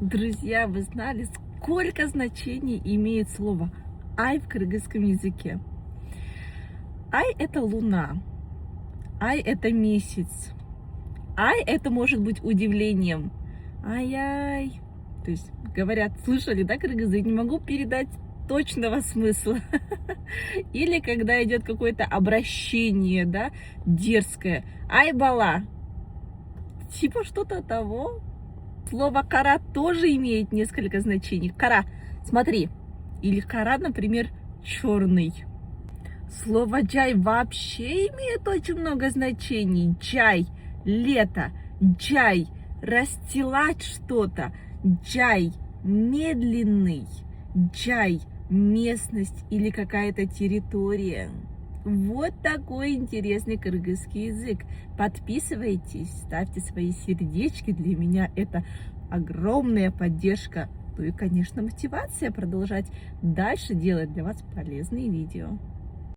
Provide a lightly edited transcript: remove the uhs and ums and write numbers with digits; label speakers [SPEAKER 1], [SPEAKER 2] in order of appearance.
[SPEAKER 1] Друзья, вы знали, сколько значений имеет слово «ай» в кыргызском языке? Ай – это луна, ай – это месяц, ай – это может быть удивлением. Ай-яй. То есть, говорят, слышали, да, кыргызы, не могу передать точного смысла. Или когда идет какое-то обращение, да, дерзкое. Ай, бала. Типа что-то того. Слово «кара» тоже имеет несколько значений. Кара, смотри. Или кара, например, черный. Слово «джай» вообще имеет очень много значений. Джай – лето, джай – расстилать что-то, джай – медленный, джай – местность или какая-то территория. Вот такой интересный кыргызский язык. Подписывайтесь, ставьте свои сердечки. Для меня это огромная поддержка. Ну и, конечно, мотивация продолжать дальше делать для вас полезные видео.